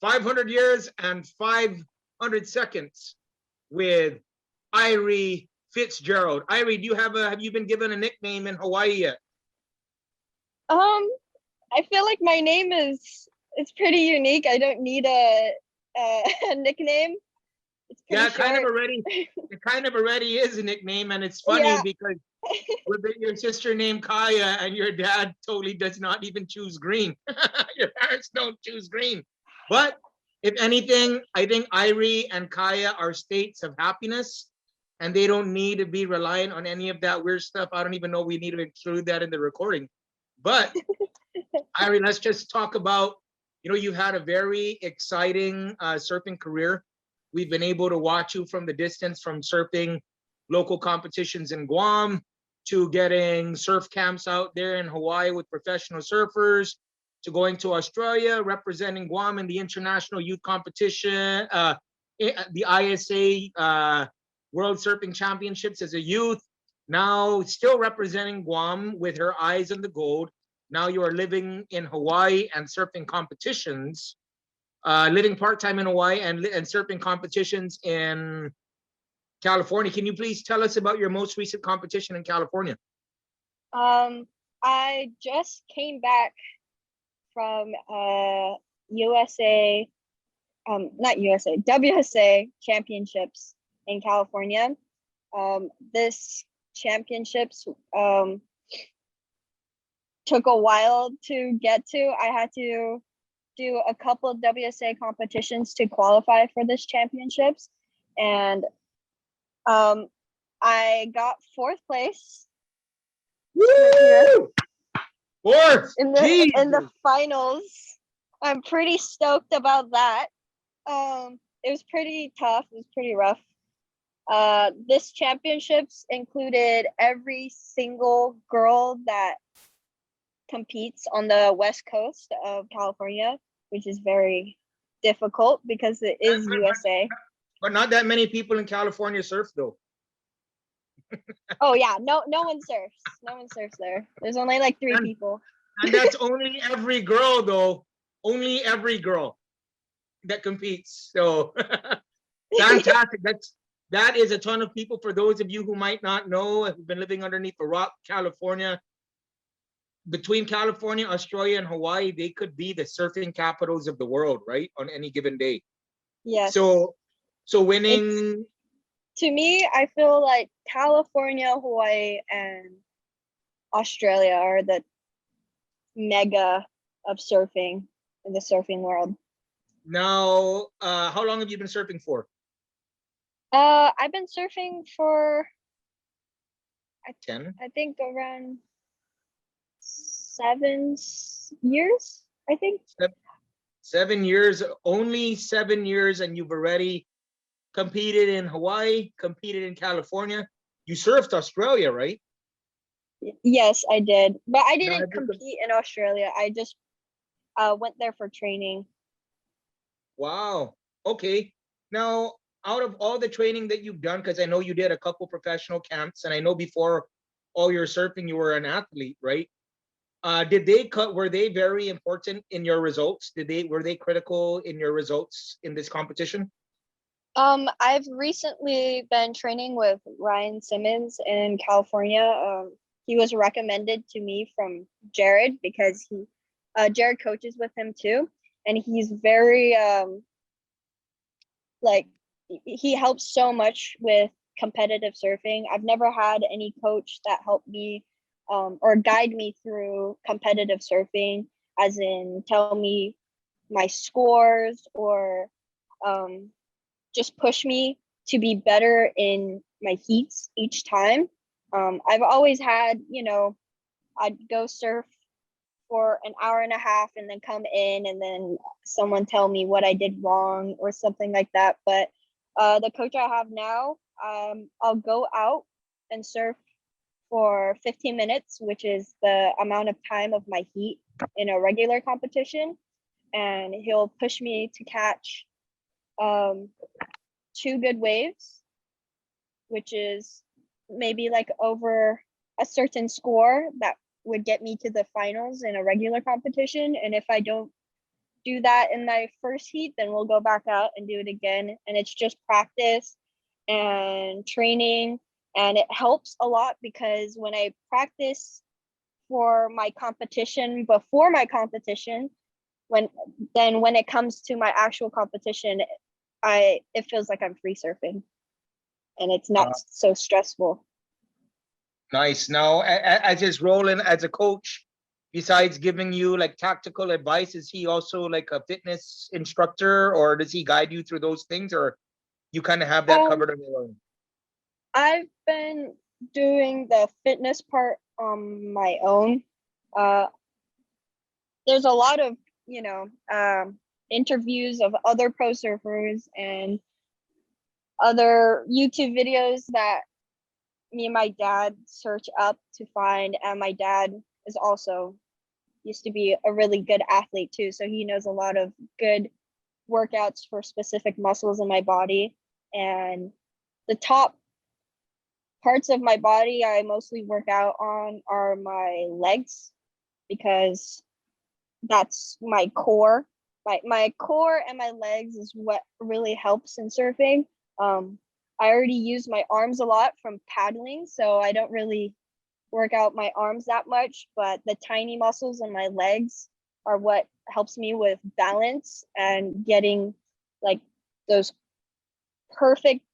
500 years and 500 seconds with Irie Fitzgerald. Irie, have you been given a nickname in Hawaii yet? I feel like my name is pretty unique. I don't need a nickname. Yeah, it kind of already is a nickname, and it's funny Yeah. because with your sister named Kaya and your dad totally does not even choose green. Your parents don't choose green. But if anything, I think Irie and Kaya are states of happiness, and they don't need to be reliant on any of that weird stuff. I don't even know we need to include that in the recording. But Irie, let's just talk about, you've had a very exciting surfing career. We've been able to watch you from the distance, from surfing local competitions in Guam to getting surf camps out there in Hawaii with professional surfers, to going to Australia, representing Guam in the international youth competition, the ISA World Surfing Championships as a youth. Now still representing Guam with her eyes on the gold. Now you are living in Hawaii and surfing competitions, living part-time in Hawaii and surfing competitions in California. Can you please tell us about your most recent competition in California? I just came back from USA, not USA, WSA championships in California. This championships took a while to get to. I had to do a couple of WSA competitions to qualify for this championships, and I got fourth place. Woo! Fourth in the finals. I'm pretty stoked about that. It was pretty tough. It was pretty rough. This championships included every single girl that competes on the west coast of California, which is very difficult because it is USA. But not that many people in California surf though. Oh yeah, no one surfs. No one surfs there. There's only like 3 people. And that's only every girl though. Only every girl that competes. So fantastic. That is a ton of people. For those of you who might not know, who've been living underneath a rock, California, between California, Australia, and Hawaii, they could be the surfing capitals of the world, right? On any given day. Yes. So winning. To me, I feel like California, Hawaii, and Australia are the mega of surfing in the surfing world. Now, how long have you been surfing for? I've been surfing for I think around 7 years, I think. 7 years, only 7 years, and you've already competed in Hawaii, competed in California. You surfed Australia, right? Yes, I did. But I didn't compete in Australia. I just went there for training. Wow. Okay. Now, out of all the training that you've done, because I know you did a couple professional camps, and I know before all your surfing, you were an athlete, right? Were they very important in your results? Were they critical in your results in this competition? I've recently been training with Ryan Simmons in California. He was recommended to me from Jared because Jared coaches with him too, and he's very he helps so much with competitive surfing. I've never had any coach that helped me or guide me through competitive surfing, as in tell me my scores or just push me to be better in my heats each time. I've always had, I'd go surf for an hour and a half and then come in and then someone tell me what I did wrong or something like that. But the coach I have now, I'll go out and surf for 15 minutes, which is the amount of time of my heat in a regular competition. And he'll push me to catch 2 good waves, which is maybe like over a certain score that would get me to the finals in a regular competition. And if I don't do that in my first heat, then we'll go back out and do it again. And it's just practice and training. And it helps a lot because when I practice for my competition, before my competition, when it comes to my actual competition, it feels like I'm free surfing and it's not so stressful. Nice. Now, as is Roland as a coach, besides giving you like tactical advice, is he also like a fitness instructor, or does he guide you through those things, or you kind of have that covered on your own? I've been doing the fitness part on my own. There's a lot of, interviews of other pro surfers and other YouTube videos that me and my dad search up to find. And my dad is also used to be a really good athlete too. So he knows a lot of good workouts for specific muscles in my body. And the top parts of my body I mostly work out on are my legs because that's my core. My core and my legs is what really helps in surfing. I already use my arms a lot from paddling, so I don't really work out my arms that much, but the tiny muscles in my legs are what helps me with balance and getting like those perfect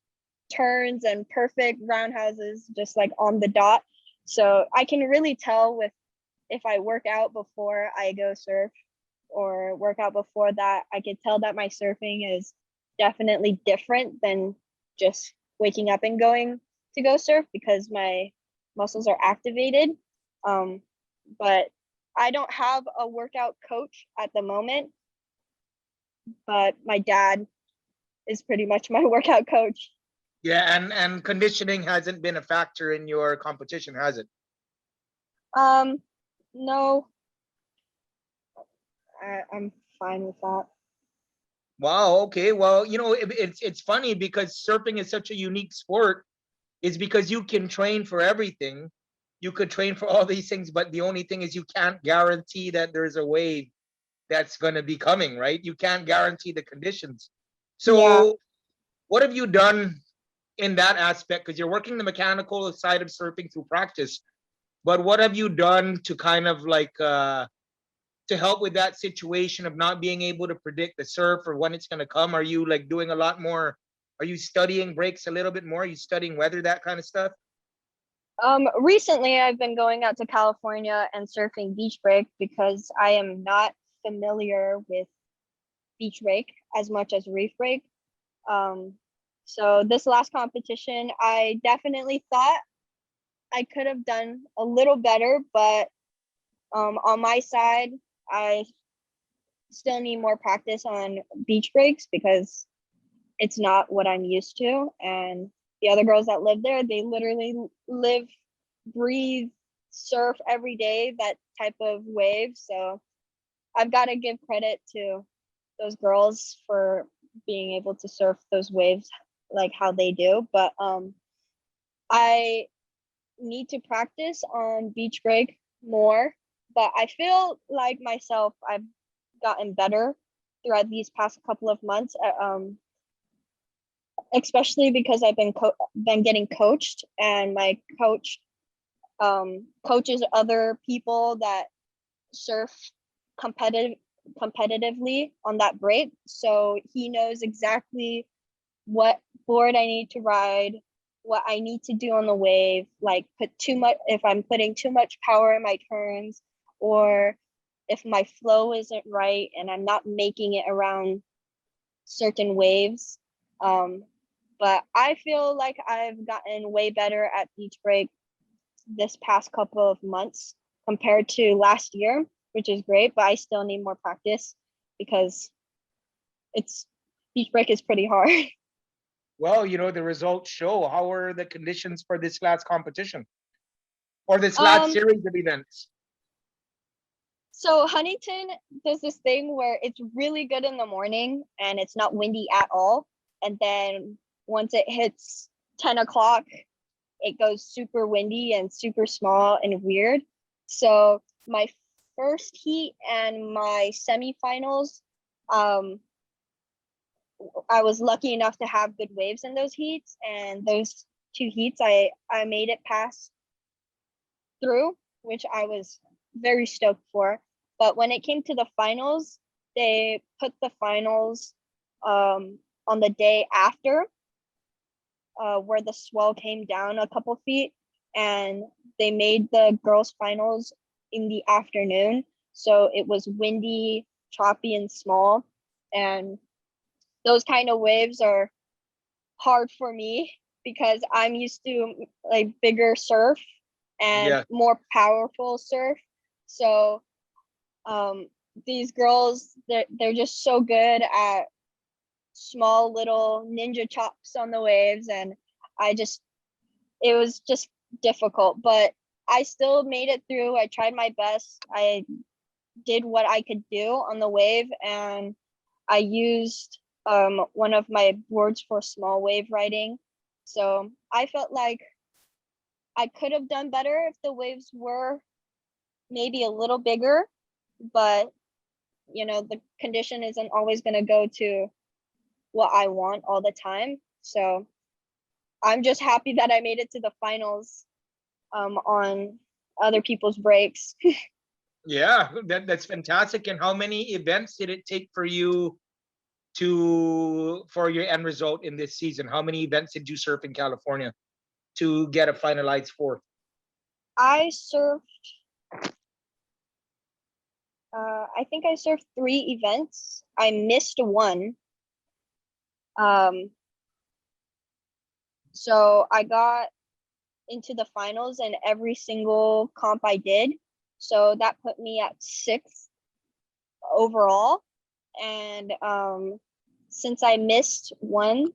turns and perfect roundhouses just like on the dot. So I can really tell if I work out before I go surf or work out before that, I can tell that my surfing is definitely different than just waking up and going to go surf because my muscles are activated. But I don't have a workout coach at the moment, but my dad is pretty much my workout coach. Yeah, and conditioning hasn't been a factor in your competition, has it? No, I'm fine with that. Wow. Okay. Well, it's funny because surfing is such a unique sport. Is because you can train for everything. You could train for all these things, but the only thing is you can't guarantee that there's a wave that's going to be coming, right? You can't guarantee the conditions. So Yeah. what have you done in that aspect? Because you're working the mechanical side of surfing through practice, but what have you done to kind of like to help with that situation of not being able to predict the surf or when it's going to come? Are you like doing a lot more? Are you studying breaks a little bit more? Are you studying weather, that kind of stuff? Recently I've been going out to California and surfing beach break because I am not familiar with beach break as much as reef break. So this last competition, I definitely thought I could have done a little better, but on my side, I still need more practice on beach breaks because it's not what I'm used to. And the other girls that live there, they literally live, breathe, surf every day, that type of wave. So I've got to give credit to those girls for being able to surf those waves like how they do. But I need to practice on beach break more. But I feel like myself, I've gotten better throughout these past couple of months. Especially because I've been getting coached, and my coach coaches other people that surf competitively on that break, so he knows exactly what board I need to ride, what I need to do on the wave, like if I'm putting too much power in my turns, or if my flow isn't right and I'm not making it around certain waves. But I feel like I've gotten way better at beach break this past couple of months compared to last year, which is great, but I still need more practice because beach break is pretty hard. Well, the results show. How are the conditions for this last competition or this last series of events? So Huntington does this thing where it's really good in the morning and it's not windy at all. And then once it hits 10 o'clock, it goes super windy and super small and weird. So my first heat and my semifinals Um, I was lucky enough to have good waves in those heats, and those 2 heats I made it past through, which I was very stoked for. But when it came to the finals, they put the finals on the day after, where the swell came down a couple feet, and they made the girls' finals in the afternoon. So it was windy, choppy, and small. And those kind of waves are hard for me because I'm used to like bigger surf and Yeah. more powerful surf. So these girls, they're just so good at small little ninja chops on the waves, and it was just difficult, but I still made it through. I tried my best. I did what I could do on the wave, and I used one of my boards for small wave riding. So I felt like I could have done better if the waves were maybe a little bigger, but the condition isn't always going to go to what I want all the time. So I'm just happy that I made it to the finals on other people's breaks. Yeah, that's fantastic. And how many events did it take for you for your end result in this season? How many events did you surf in California to get a finalized fourth? I surfed, I think I surfed 3 events. I missed one. Um, so I got into the finals in every single comp I did. So that put me at 6th overall. And since I missed one,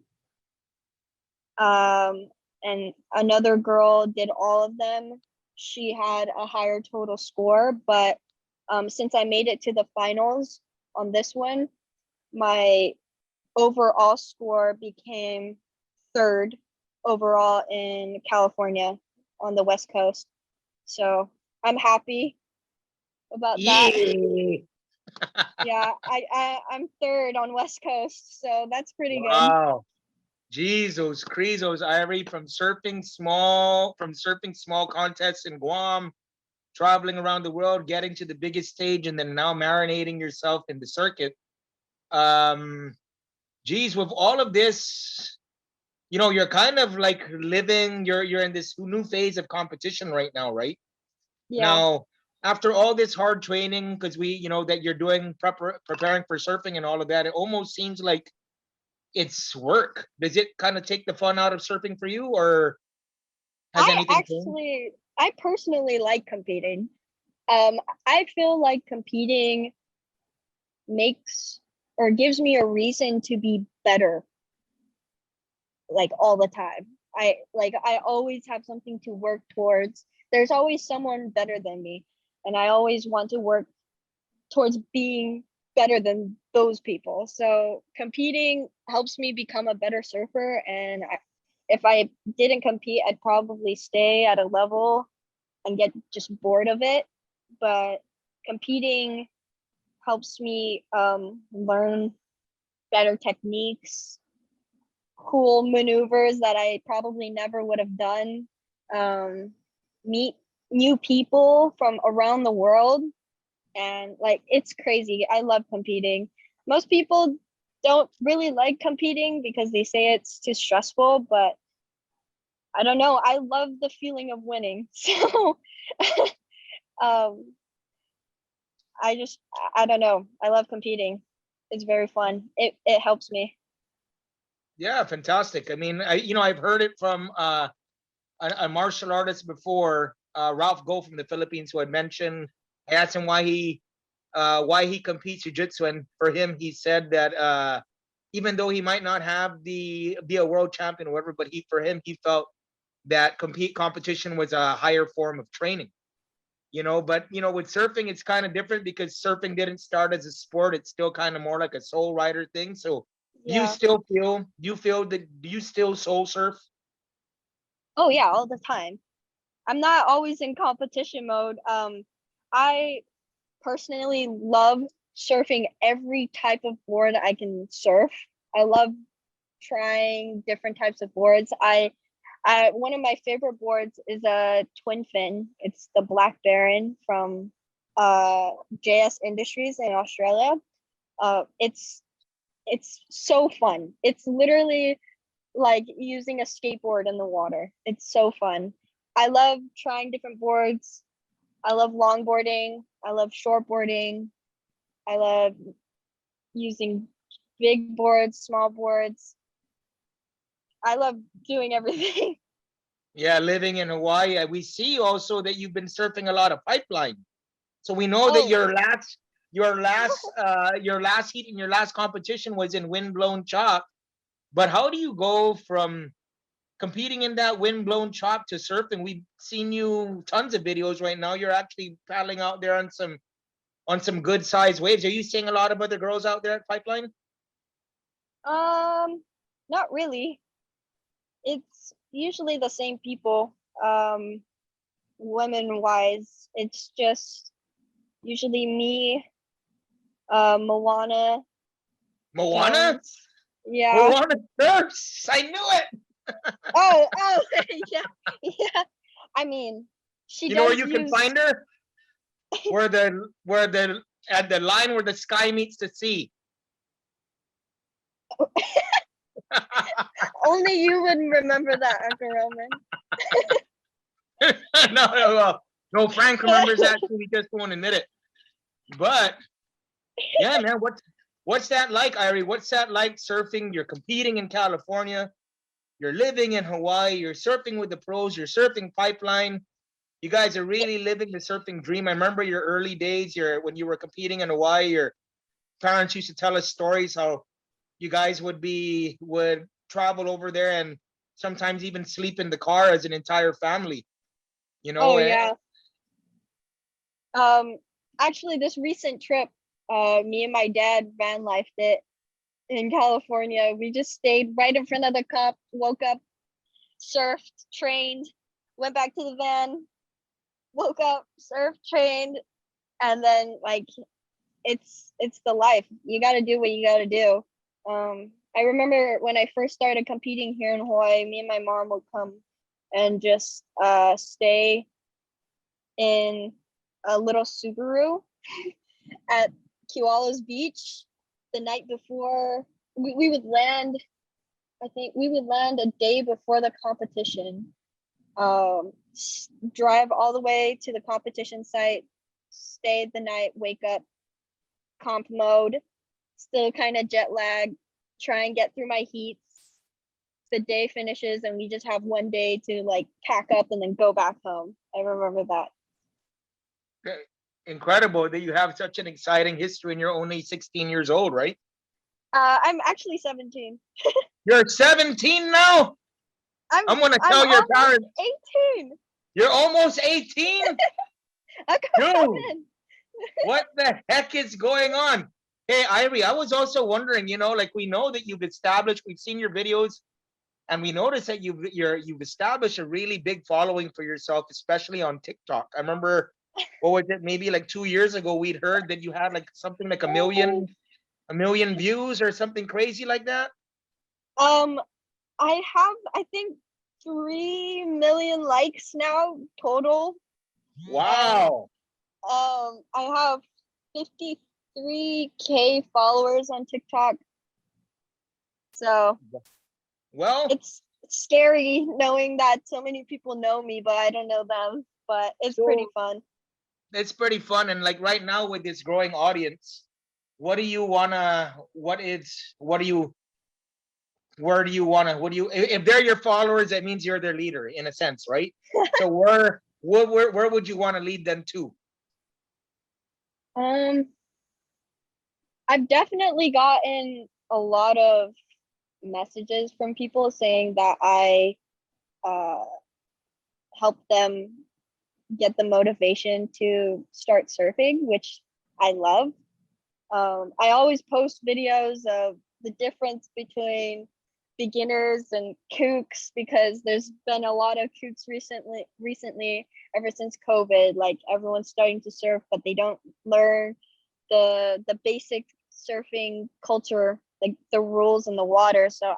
and another girl did all of them, she had a higher total score. But since I made it to the finals on this one, my overall score became 3rd overall in California on the West Coast. So I'm happy about that. Yay! Yeah, I'm 3rd on West Coast, so that's pretty good. Wow. Jesus, Crizos, Irie, from surfing small contests in Guam, traveling around the world, getting to the biggest stage, and then now marinating yourself in the circuit. Um, geez, with all of this, you're kind of like you're in this new phase of competition right now, right? Yeah. Now, after all this hard training, because that you're doing preparing for surfing and all of that, it almost seems like it's work. Does it kind of take the fun out of surfing for you, or has anything changed? I personally like competing. I feel like competing makes or gives me a reason to be better, like all the time. I always have something to work towards. There's always someone better than me, and I always want to work towards being better than those people. So competing helps me become a better surfer, and if I didn't compete, I'd probably stay at a level and get just bored of it. But competing helps me learn better techniques, cool maneuvers that I probably never would have done, meet new people from around the world, and like it's crazy. I love competing. Most people don't really like competing because they say it's too stressful, but I don't know. I love the feeling of winning. So um I just I don't know. I love competing. It's very fun. It helps me. Yeah, fantastic. I mean, I've heard it from a martial artist before, Ralph Go from the Philippines, who had mentioned. I asked him why he competes jiu-jitsu, and for him, he said that even though he might not have be a world champion or whatever, but for him he felt that competition was a higher form of training. But with surfing it's kind of different because surfing didn't start as a sport. It's still kind of more like a soul rider thing. So Yeah. do you still soul surf? Oh yeah, all the time. I'm not always in competition mode. I personally love surfing every type of board I can surf. I love trying different types of boards. One of my favorite boards is a twin fin. It's the Black Baron from JS Industries in Australia. It's so fun. It's literally like using a skateboard in the water. It's so fun. I love trying different boards. I love longboarding. I love shortboarding. I love using big boards, small boards. I love doing everything. Yeah, living in Hawaii, we see also that you've been surfing a lot of pipeline. So we know that Oh, your last heat in your last competition was in windblown chalk. But how do you go from competing in that windblown chalk to surfing? We've seen you tons of videos right now. You're actually paddling out there on some good sized waves. Are you seeing a lot of other girls out there at pipeline? not really. It's usually the same people. Women wise, it's just usually me, Moana Moana? Jones. Yeah. Moana surfs. I knew it. Oh, yeah, yeah. I mean, she You know where does you can use. find her? Where the at the line where the sky meets the sea. Only you would remember that, Uncle Roman. No, Frank remembers that too. He just won't admit it. But yeah, man, what's that like, Irie? What's that like surfing? You're competing in California, you're living in Hawaii, you're surfing with the pros, you're surfing pipeline. You guys are really living the surfing dream. I remember your early days, when you were competing in Hawaii, your parents used to tell us stories how you guys would travel over there and sometimes even sleep in the car as an entire family. You know, Oh yeah. Actually, this recent trip, me and my dad van lifed it in California. We just stayed right in front of the cup, woke up, surfed, trained, went back to the van, woke up, surfed, trained, and then like it's the life. You got to do what you got to do. I remember when I first started competing here in Hawaii, me and my mom would come and just stay in a little Subaru at Keala's Beach the night before. We would land. I think we would land a day before the competition. Drive all the way to the competition site, stay the night, wake up, comp mode, still kind of jet lag, try and get through my heats. The day finishes and we just have one day to like pack up and then go back home. I remember that. Incredible that you have such an exciting history and you're only 16 years old, right? I'm actually 17. You're 17 now? I'm gonna tell your parents. 18. You're almost 18? Dude, what the heck is going on? Hey, Irie, I was also wondering, like we know that we've seen your videos, and we noticed that you've established a really big following for yourself, especially on TikTok. I remember, what was it, maybe like 2 years ago, we'd heard that you had like something like a million views or something crazy like that. I have, I think, 3 million likes now total. Wow. And, I have 53K followers on TikTok. So, well, it's scary knowing that so many people know me, but I don't know them. But it's pretty fun. It's pretty fun, and like right now with this growing audience, where do you if they're your followers, that means you're their leader in a sense, right? So where would you want to lead them to? I've definitely gotten a lot of messages from people saying that I help them get the motivation to start surfing, which I love. I always post videos of the difference between beginners and kooks, because there's been a lot of kooks recently ever since COVID. Like, everyone's starting to surf, but they don't learn the basic surfing culture, like the rules in the water. So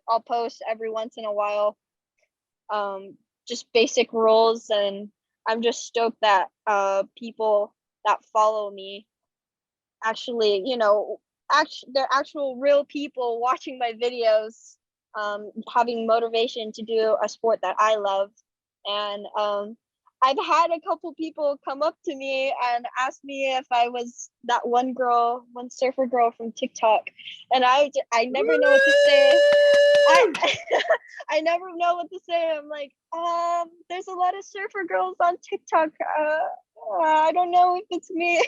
I'll post every once in a while, just basic rules, and I'm just stoked that people that follow me actually, they're actual real people watching my videos, having motivation to do a sport that I love. And I've had a couple people come up to me and ask me if I was that one surfer girl from TikTok, and I never know what to say. I I never know what to say. I'm like, there's a lot of surfer girls on TikTok. I don't know if it's me.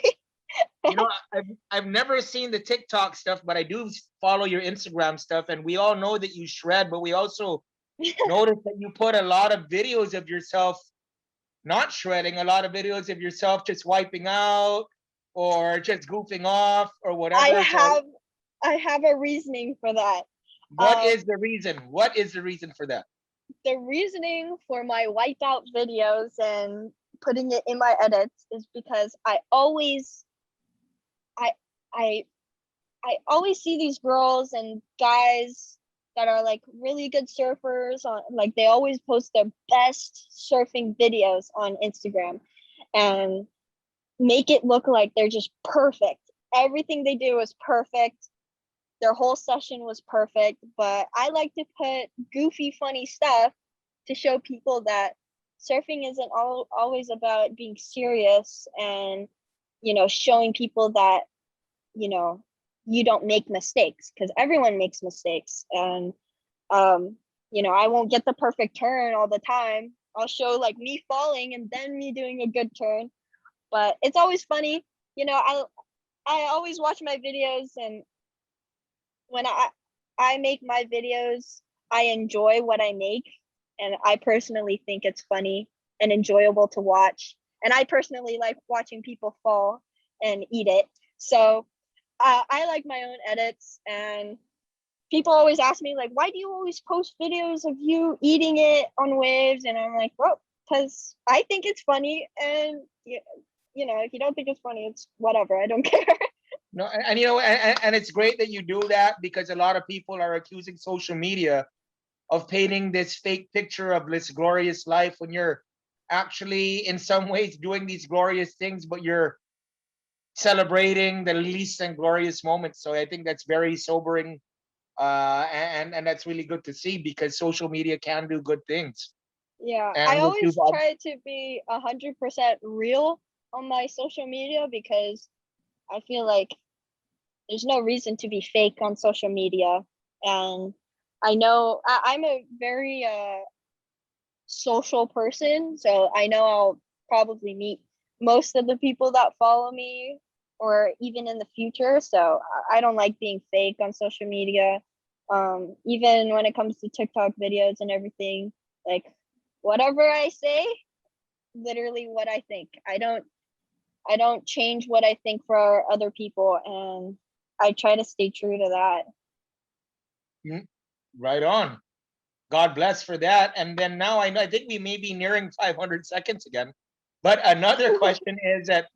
I've never seen the TikTok stuff, but I do follow your Instagram stuff, and we all know that you shred, but we also notice that you put a lot of videos of yourself not shredding, a lot of videos of yourself just wiping out or just goofing off or whatever. I have a reasoning for that. What is the reason? What is the reason for that? The reasoning for my wipeout videos and putting it in my edits is because I always see these girls and guys that are like really good surfers on, like, they always post their best surfing videos on Instagram and make it look like they're just perfect. Everything they do is perfect. Their whole session was perfect, but I like to put goofy, funny stuff to show people that surfing isn't always about being serious, and, showing people that, you don't make mistakes, because everyone makes mistakes. And, I won't get the perfect turn all the time. I'll show like me falling and then me doing a good turn, but it's always funny. I always watch my videos, and when I make my videos, I enjoy what I make, and I personally think it's funny and enjoyable to watch. And I personally like watching people fall and eat it. So I like my own edits, and people always ask me, like, why do you always post videos of you eating it on waves? And I'm like, well, because I think it's funny, and if you don't think it's funny, it's whatever. I don't care. No, and it's great that you do that, because a lot of people are accusing social media of painting this fake picture of this glorious life when you're actually in some ways doing these glorious things, but you're celebrating the least and glorious moments. So I think that's very sobering, and that's really good to see, because social media can do good things. Yeah, I And what always you've try to be 100% real on my social media, because I feel like there's no reason to be fake on social media. And I know I'm a very social person, so I know I'll probably meet most of the people that follow me, or even in the future. So I don't like being fake on social media. Even when it comes to TikTok videos and everything, like, whatever I say, literally what I think. I don't change what I think for other people, and I try to stay true to that. Right on. God bless for that. And then now I think we may be nearing 500 seconds again. But another question is that,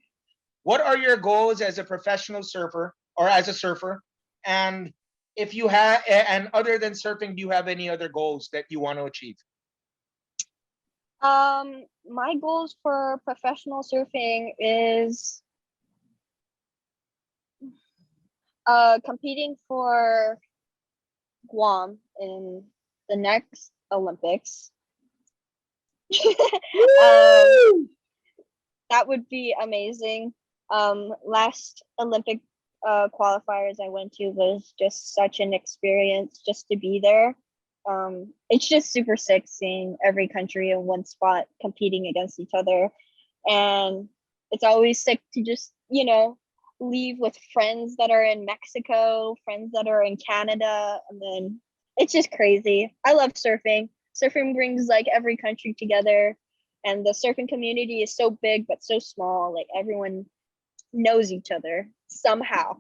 what are your goals as a professional surfer, or as a surfer? And if you have, and other than surfing, do you have any other goals that you want to achieve? My goals for professional surfing is competing for Guam in the next Olympics. That would be amazing. Last Olympic qualifiers I went to was just such an experience just to be there. It's just super sick seeing every country in one spot competing against each other. And it's always sick to just, leave with friends that are in Mexico, friends that are in Canada, and then it's just crazy. I love surfing. Surfing brings like every country together, and the surfing community is so big but so small. Like, everyone knows each other somehow.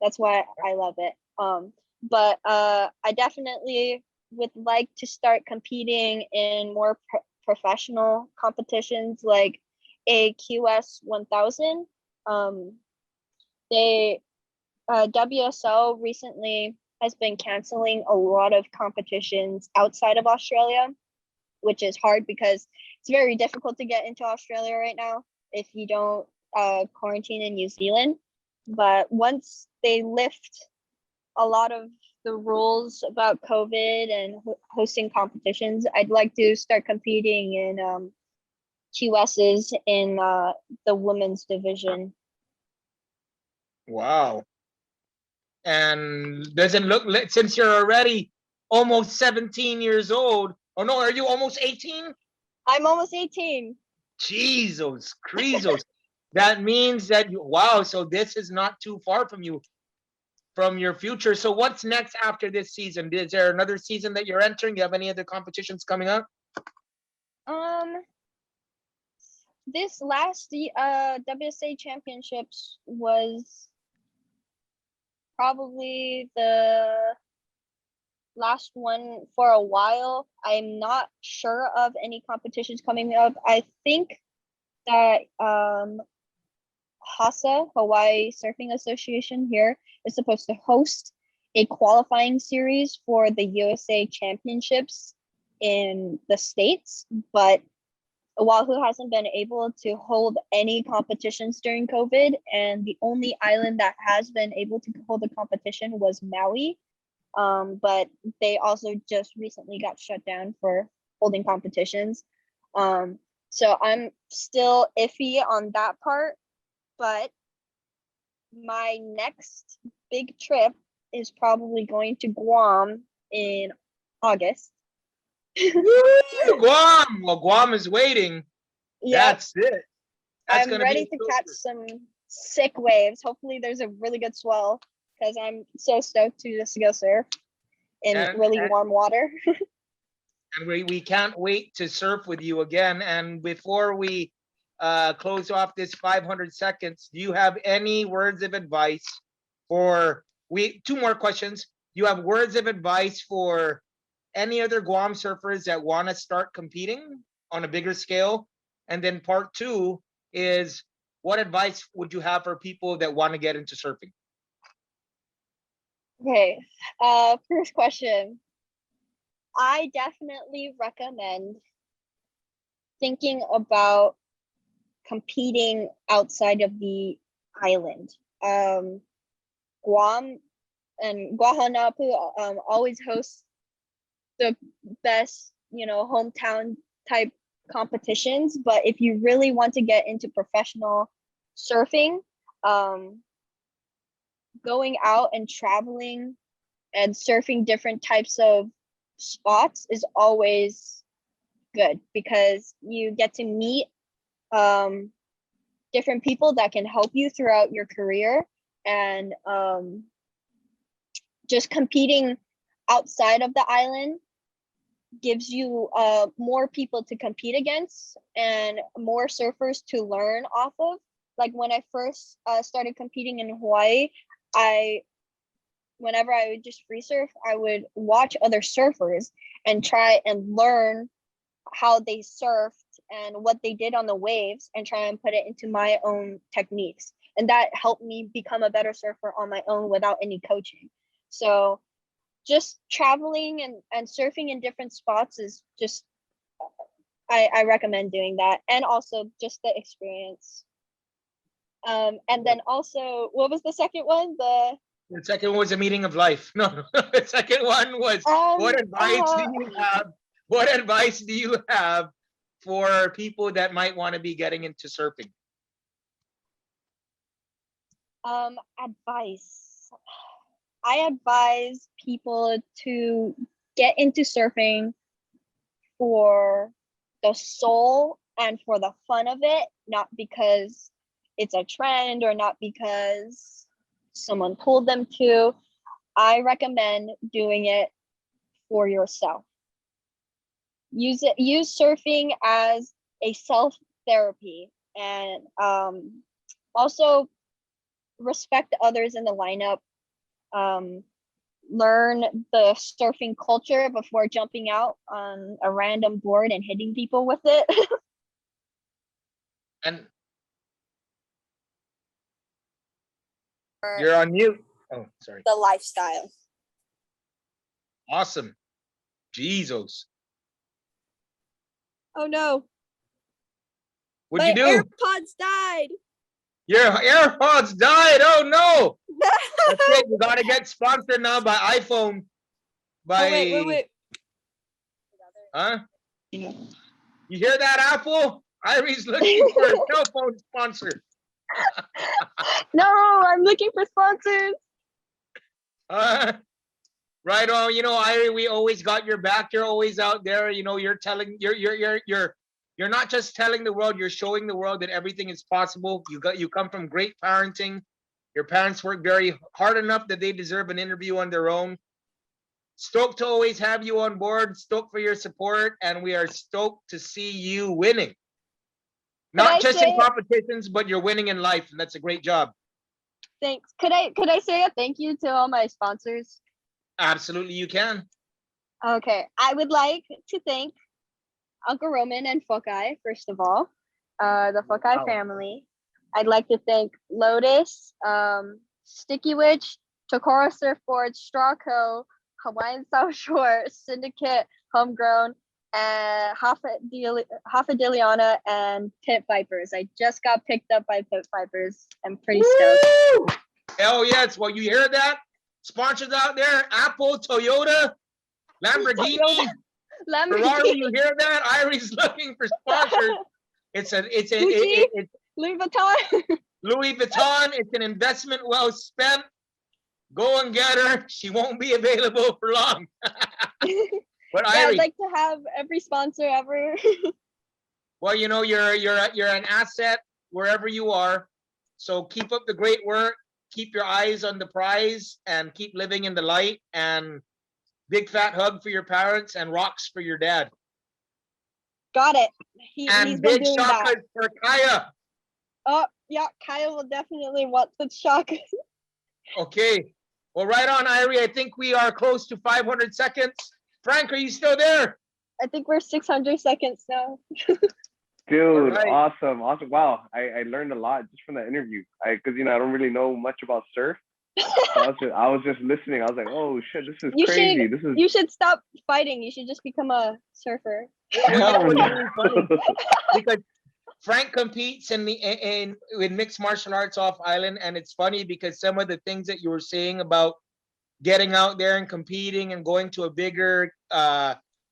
That's why I love it. But I definitely would like to start competing in more professional competitions, like a QS 1000. they WSL recently has been canceling a lot of competitions outside of Australia, which is hard because it's very difficult to get into Australia right now if you don't quarantine in New Zealand. But once they lift a lot of the rules about COVID and hosting competitions, I'd like to start competing in QSs in the women's division. Wow. And doesn't look, since you're already almost 17 years old, or no, are you almost 18? I'm almost 18. Jesus Christos. That means that wow, so this is not too far from you, from your future. So what's next after this season? Is there another season that you're entering? Do you have any other competitions coming up? This last WSA championships was probably the last one for a while. I'm not sure of any competitions coming up. I think that HASA, Hawaii Surfing Association here, is supposed to host a qualifying series for the USA Championships in the States, but Oahu hasn't been able to hold any competitions during COVID, and the only island that has been able to hold a competition was Maui. But they also just recently got shut down for holding competitions. So I'm still iffy on that part, but my next big trip is probably going to Guam in August. Guam. Well, Guam is waiting. Yeah, That's it. That's I'm gonna ready be to catch some sick waves. Hopefully there's a really good swell because I'm so stoked to just go surf in really warm water. And we can't wait to surf with you again. And before we close off this 500 seconds, do you have any words of advice for two more questions? Do you have words of advice for any other Guam surfers that want to start competing on a bigger scale? And then part two is, what advice would you have for people that want to get into surfing? Okay, first question. I definitely recommend thinking about competing outside of the island. Guam and Guahanapu always hosts the best, hometown type competitions. But if you really want to get into professional surfing, going out and traveling and surfing different types of spots is always good because you get to meet different people that can help you throughout your career, and just competing outside of the island gives you more people to compete against and more surfers to learn off of. Like when I first started competing in Hawaii, whenever I would just free surf, I would watch other surfers and try and learn how they surfed and what they did on the waves and try and put it into my own techniques. And that helped me become a better surfer on my own without any coaching. So just traveling and surfing in different spots is just, I recommend doing that. And also just the experience. And then also, what was the second one? The second one was a meaning of life. No, the second one was, what advice do you have? What advice do you have for people that might want to be getting into surfing? Advice. I advise people to get into surfing for the soul and for the fun of it, not because it's a trend or not because someone told them to. I recommend doing it for yourself. Use surfing as a self-therapy, and also respect others in the lineup. Learn the surfing culture before jumping out on a random board and hitting people with it. And You're on mute. Oh, sorry. the lifestyle. Awesome. Jesus. Oh no. What'd you do? AirPods died. Your AirPods died. Oh no. That's it. You gotta get sponsored now by iPhone. By wait. Huh? Yeah. You hear that, Apple? Irie's looking for a cell phone sponsor. No, I'm looking for sponsors. Right on. You know, Irie, we always got your back. You're always out there. You know, you're not just telling the world, you're showing the world that everything is possible. You come from great parenting. Your parents work very hard enough that they deserve an interview on their own. Stoked to always have you on board, stoked for your support, and we are stoked to see you winning. Not just in competitions, but you're winning in life, and that's a great job. Thanks. Could I say a thank you to all my sponsors? Absolutely, you can. Okay. I would like to thank Uncle Roman and Fokai, first of all. The Fokai family. I'd like to thank Lotus, Sticky Witch, Tokoro Surfboard, Strawco, Hawaiian South Shore, Syndicate, Homegrown, and Hafadiliana and Pit Vipers. I just got picked up by Pit Vipers. I'm pretty stoked. Hell yes. Well, you hear that? Sponsors out there, Apple, Toyota, Lamborghini, Ferrari, you hear that? Irie's looking for sponsors. It's Louis Vuitton. Louis Vuitton. It's an investment well spent. Go and get her. She won't be available for long. But yeah, Irie, I'd like to have every sponsor ever. well, you know, you're an asset wherever you are. So keep up the great work. Keep your eyes on the prize and keep living in the light. And big fat hug for your parents and rocks for your dad. Got it. And big shakas for Kaya. Oh, yeah, Kaya will definitely want the shakas. Okay. Well, right on, Irie. I think we are close to 500 seconds. Frank, are you still there? I think we're 600 seconds now. Dude, right. Awesome. Wow, I learned a lot just from that interview. Because I don't really know much about surf. So I was just listening. I was like, oh shit, this is crazy. You should stop fighting. You should just become a surfer. Because Frank competes in mixed martial arts off island, and it's funny because some of the things that you were saying about getting out there and competing and going to a bigger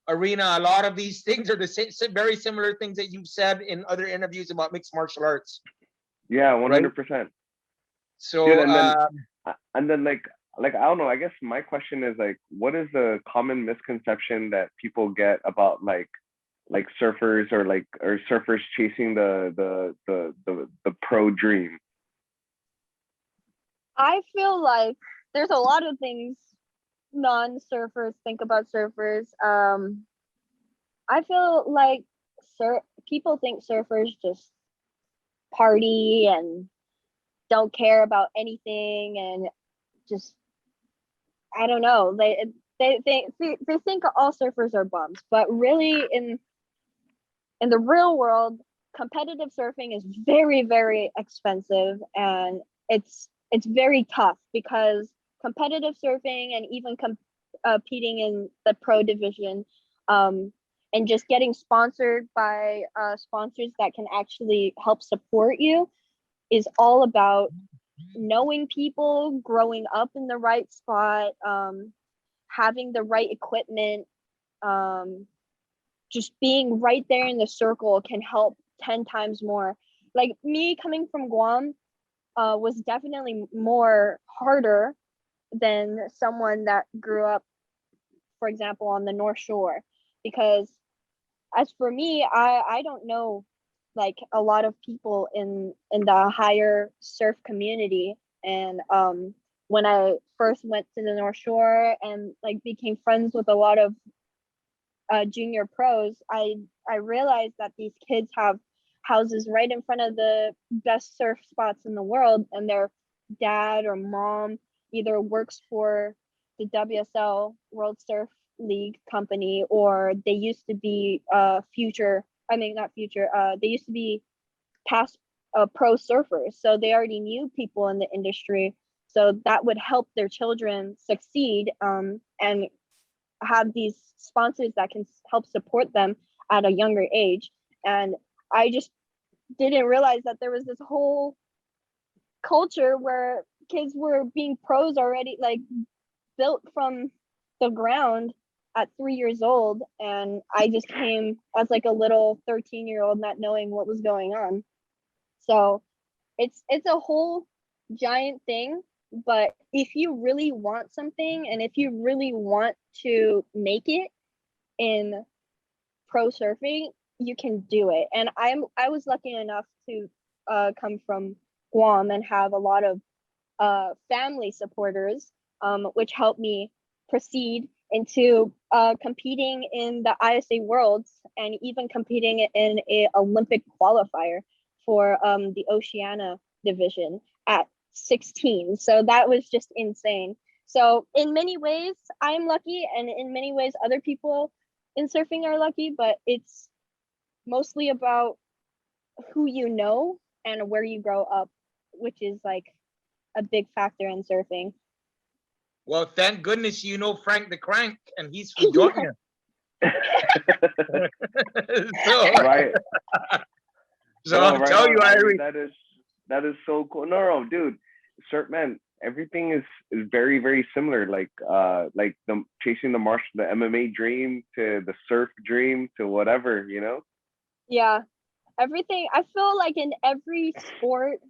arena, a lot of these things are the very similar things that you've said in other interviews about mixed martial arts. Yeah, 100%. Right? So dude, and then like I don't know, I guess my question is like, what is the common misconception that people get about like surfers or surfers chasing the pro dream? I feel like there's a lot of things non-surfers think about surfers. I feel like people think surfers just party and don't care about anything and just, I don't know, they think all surfers are bums, but really in the real world, competitive surfing is very, very expensive, and it's very tough because competitive surfing and even competing in the pro division and just getting sponsored by sponsors that can actually help support you is all about knowing people, growing up in the right spot, having the right equipment, just being right there in the circle can help 10 times more. Like me coming from Guam was definitely more harder than someone that grew up, for example, on the North Shore, because as for me, I don't know like a lot of people in the higher surf community, and when I first went to the North Shore and like became friends with a lot of junior pros, I realized that these kids have houses right in front of the best surf spots in the world, and their dad or mom either works for the WSL World Surf League company, or they used to be they used to be past pro surfers, so they already knew people in the industry. So that would help their children succeed, and have these sponsors that can help support them at a younger age. And I just didn't realize that there was this whole culture where kids were being pros already, like built from the ground at 3 years old. And I just came as like a little 13-year-old, not knowing what was going on. So it's a whole giant thing. But if you really want something, and if you really want to make it in pro surfing, you can do it. And I was lucky enough to come from Guam and have a lot of family supporters, which helped me proceed into competing in the ISA Worlds, and even competing in a Olympic qualifier for the Oceania division at 16. So that was just insane. So in many ways, I'm lucky, and in many ways, other people in surfing are lucky, but it's mostly about who you know and where you grow up, which is like a big factor in surfing. Well, thank goodness you know Frank the Crank, and he's from Georgia. So, Right. so No, I'll right tell on, you, Irie. that is so cool. No, dude, surf, man, everything is very, very similar. Like the chasing the MMA dream to the surf dream to whatever, you know. Yeah, everything. I feel like in every sport,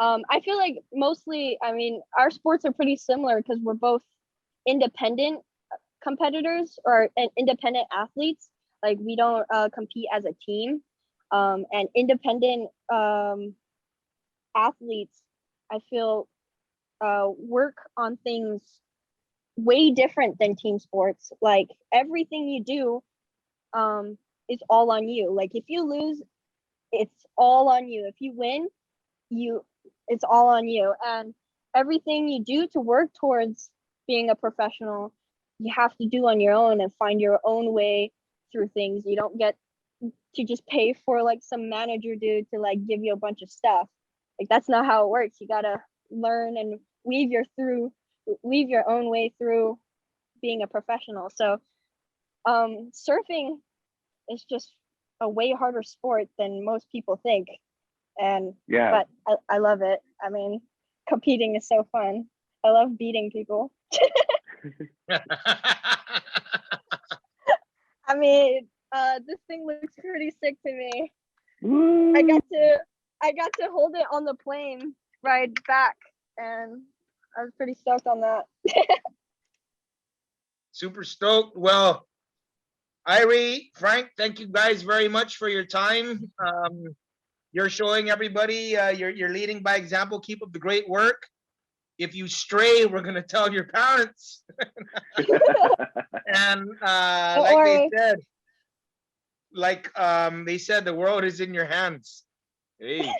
I feel like mostly, I mean, our sports are pretty similar because we're both independent competitors, or independent athletes. Like we don't compete as a team. And independent athletes, I feel, work on things way different than team sports. Like everything you do is all on you. Like if you lose, it's all on you. If you win, it's all on you. And everything you do to work towards being a professional, you have to do on your own and find your own way through things. You don't get to just pay for like some manager dude to like give you a bunch of stuff. Like that's not how it works. You gotta learn and weave your own way through being a professional. So surfing is just a way harder sport than most people think. And Yeah. but I love it. I mean, competing is so fun. I love beating people. I mean, this thing looks pretty sick to me. Woo. I got to hold it on the plane ride back, and I was pretty stoked on that. Super stoked. Well, Irie, Frank, thank you guys very much for your time. You're showing everybody, you're leading by example. Keep up the great work. If you stray, we're gonna tell your parents. And like they said, the world is in your hands. Hey.